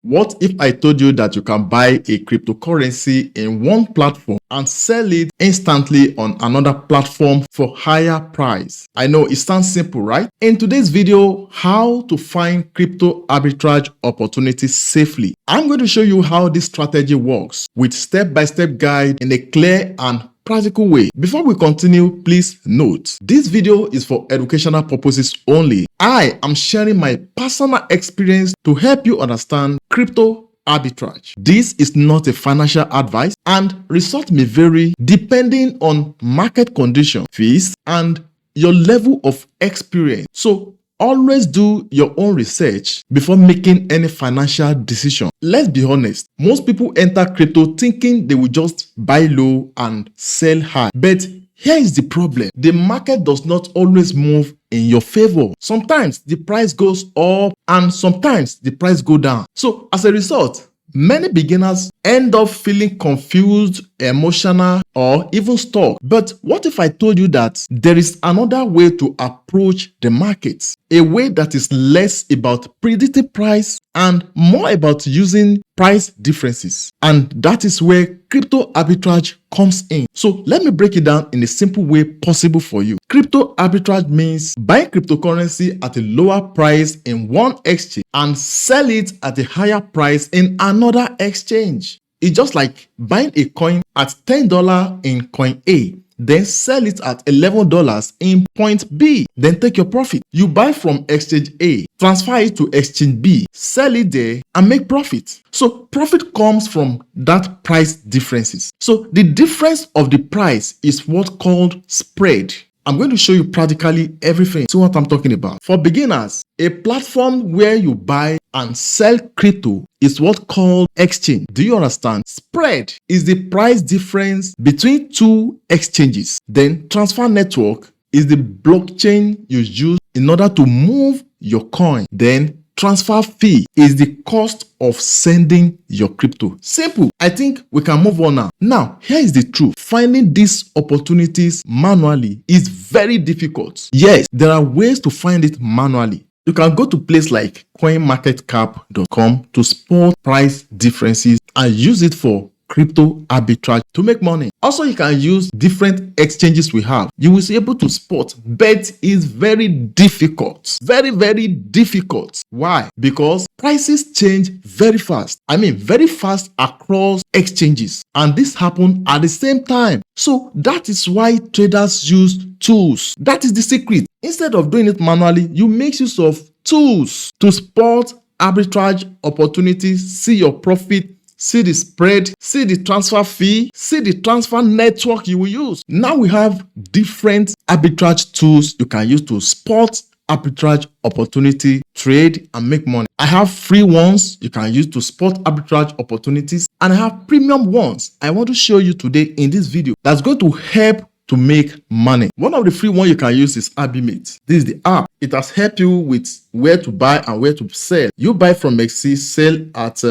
What if I told you that you can buy a cryptocurrency in one platform and sell it instantly on another platform for higher price? I know it sounds simple, right? In today's video, how to find crypto arbitrage opportunities safely. I'm going to show you how this strategy works with step-by-step guide in a clear and practical way. Before we continue, please note, this video is for educational purposes only. I am sharing my personal experience to help you understand crypto arbitrage. This is not a financial advice, and results may vary depending on market conditions, fees, and your level of experience. So always do your own research before making any financial decision. Let's be honest, most people enter crypto thinking they will just buy low and sell high. But here is the problem. The market does not always move in your favor. Sometimes the price goes up and sometimes the price goes down. So as a result, many beginners end up feeling confused, emotional, or even stuck. But what if I told you that there is another way to approach the markets? A way that is less about predicting price and more about using price differences. And that is where crypto arbitrage comes in. So let me break it down in a simple way possible for you. Crypto arbitrage means buying cryptocurrency at a lower price in one exchange and sell it at a higher price in another exchange. It's just like buying a coin at $10 in coin A, then sell it at $11 in point B, then take your profit. You buy from exchange A, transfer it to exchange B, sell it there, and make profit. So profit comes from that price differences. So the difference of the price is what's called spread. I'm going to show you practically everything. See what I'm talking about. For beginners, a platform where you buy and sell crypto is what's called exchange. Do you understand? Spread is the price difference between two exchanges. Then transfer network is the blockchain you use in order to move your coin. Then transfer fee is the cost of sending your crypto. Simple. I think we can move on now. Now, here is the truth. Finding these opportunities manually is very difficult. Yes, there are ways to find it manually. You can go to places like coinmarketcap.com to spot price differences and use it for crypto arbitrage to make money. Also, you can use different exchanges we have. You will be able to spot, but it's very difficult. Very, very difficult. Why? Because prices change very fast. I mean, very fast across exchanges. And this happens at the same time. So that is why traders use tools. That is the secret. Instead of doing it manually, you make use of tools to spot arbitrage opportunities, see your profit, see the spread, see the transfer fee, see the transfer network you will use. Now we have different arbitrage tools you can use to spot arbitrage opportunity, trade, and make money. I have free ones you can use to spot arbitrage opportunities, and I have premium ones I want to show you today in this video that's going to help to make money. One of the free ones you can use is Arbitrage. This is the app. It has helped you with where to buy and where to sell. You buy from MEXC, sell at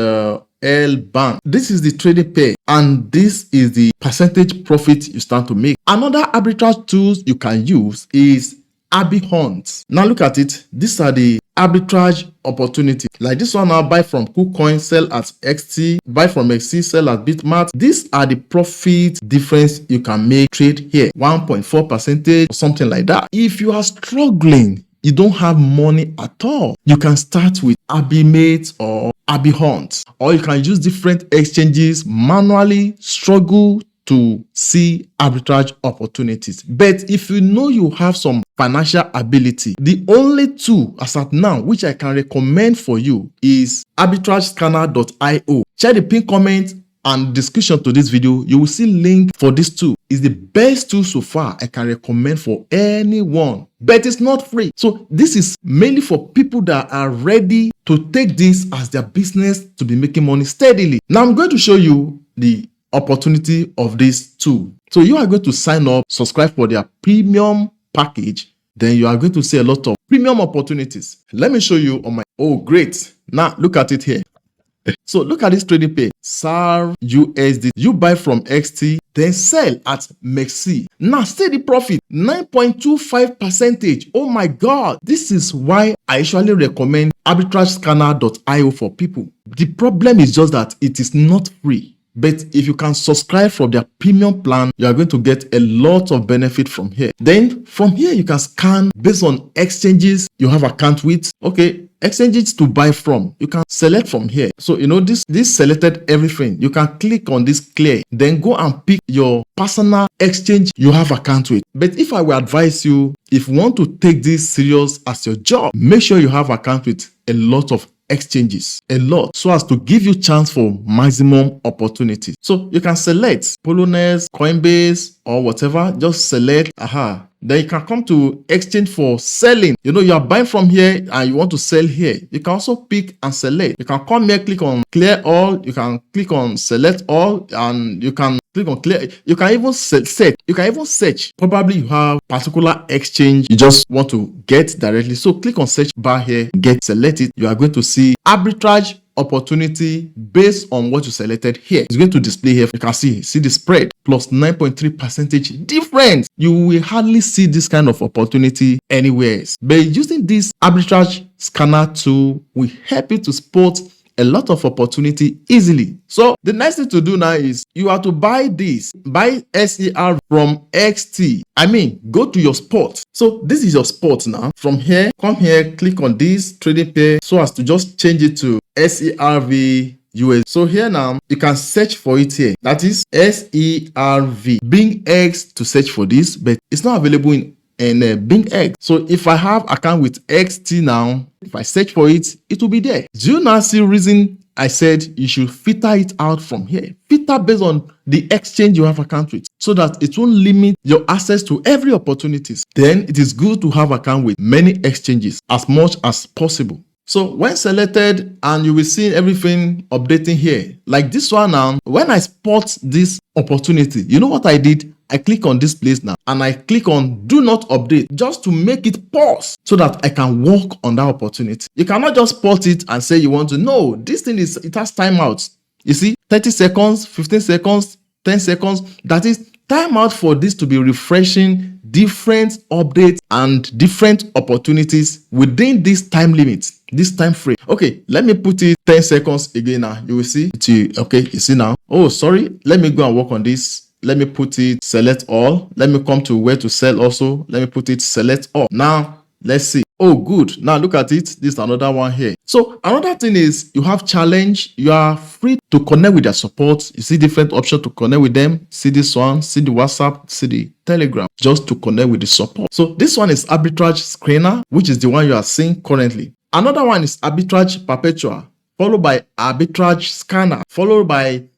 L Bank. This is the trading pair, and this is the percentage profit you stand to make. Another arbitrage tools you can use is Arbihunt. Now look at it. These are the arbitrage opportunity. Like this one now, buy from KuCoin, sell at XT, buy from MEXC, sell at Bitmart. These are the profit difference you can make trade here. 1.4% or something like that. If you are struggling, you don't have money at all, you can start with Arbimate or Arbihunt, or you can use different exchanges manually, struggle to see arbitrage opportunities. But if you know you have some financial ability, the only tool as at now which I can recommend for you is arbitragescanner.io. Check the pinned comment and description to this video. You will see link for this tool. It's the best tool so far I can recommend for anyone, but it's not free. So this is mainly for people that are ready to take this as their business to be making money steadily. Now I'm going to show you the opportunity of this tool. So you are going to sign up, subscribe for their premium package, then you are going to see a lot of premium opportunities. Let me show you on my, oh great. Now look at it here. So look at this trading page, SAR USD. You buy from XT, then sell at MEXC. Now steady profit, 9.25%. Oh my God, this is why I usually recommend arbitragescanner.io for people. The problem is just that it is not free. But if you can subscribe from their premium plan, you are going to get a lot of benefit from here. Then from here, you can scan based on exchanges you have account with. Okay, exchanges to buy from. You can select from here. So, this selected everything. You can click on this clear. Then go and pick your personal exchange you have account with. But if I will advise you, if you want to take this serious as your job, make sure you have account with a lot of exchanges, a lot, so as to give you chance for maximum opportunities. So you can select Polonaise, Coinbase, or whatever. Just select. Then you can come to exchange for selling. You are buying from here and you want to sell here. You can also pick and select. You can come here, click on clear all. You can click on select all, and you can click on clear. You can even search. You can even search. Probably you have particular exchange you just want to get directly. So click on search bar here, select it. You are going to see arbitrage opportunity based on what you selected here. It's going to display here. You can see the spread plus 9.3% difference. You will hardly see this kind of opportunity anywhere else. But using this arbitrage scanner tool will help you to spot a lot of opportunity easily. So the next thing to do now is you have to buy SER from XT. Go to your spot. So this is your spot now. From here, come here, click on this trading pair so as to just change it to SERV US. So here now, you can search for it here. That is SERV. BingX to search for this, but it's not available in BingX. So if I have account with XT now, if I search for it, it will be there. Do you now see the reason I said you should filter it out from here? Filter based on the exchange you have account with, so that it won't limit your access to every opportunities. Then it is good to have account with many exchanges as much as possible. So when selected, and you will see everything updating here. Like this one now, when I spot this opportunity, you know what I did? I click on this place now and I click on do not update just to make it pause so that I can work on that opportunity. You cannot just spot it and say you want to. No, this thing it has timeouts. You see, 30 seconds, 15 seconds, 10 seconds. That is timeout for this to be refreshing different updates and different opportunities within this time limit, this time frame. Okay, let me put it 10 seconds again now. You will see it. Okay, you see now. Oh, sorry. Let me go and work on this. Let me put it select all. Let me come to where to sell also. Let me put it select all. Now, let's see. Oh, good. Now look at it. This is another one here. So another thing is you have challenge. You are free to connect with their support. You see different options to connect with them. See this one, see the WhatsApp, see the Telegram, just to connect with the support. So this one is arbitrage screener, which is the one you are seeing currently. Another one is arbitrage perpetual, followed by arbitrage scanner, followed by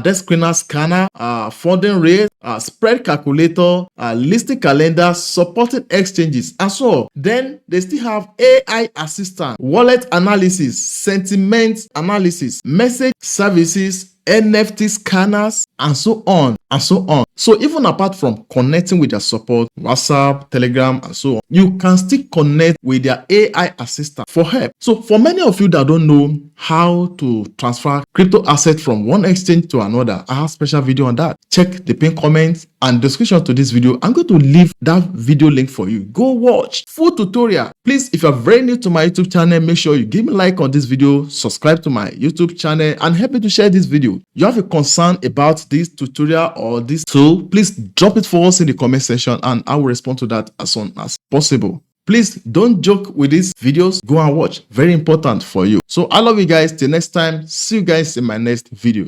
desk screener scanner, funding rate, spread calculator, listing calendar, supported exchanges, and so on. Then they still have AI assistant, wallet analysis, sentiment analysis, message services, NFT scanners, and so on and so on. So even apart from connecting with their support, WhatsApp, Telegram, and so on, you can still connect with their AI assistant for help. So for many of you that don't know how to transfer crypto assets from one exchange to another, I have a special video on that. Check the pinned comments and description to this video. I'm going to leave that video link for you. Go watch full tutorial. Please, if you're very new to my YouTube channel, make sure you give me a like on this video, subscribe to my YouTube channel, and help me to share this video. You have a concern about this tutorial or this tool, please drop it for us in the comment section and I will respond to that as soon as possible. Please don't joke with these videos. Go and watch. Very important for you. So I love you guys. Till next time. See you guys in my next video.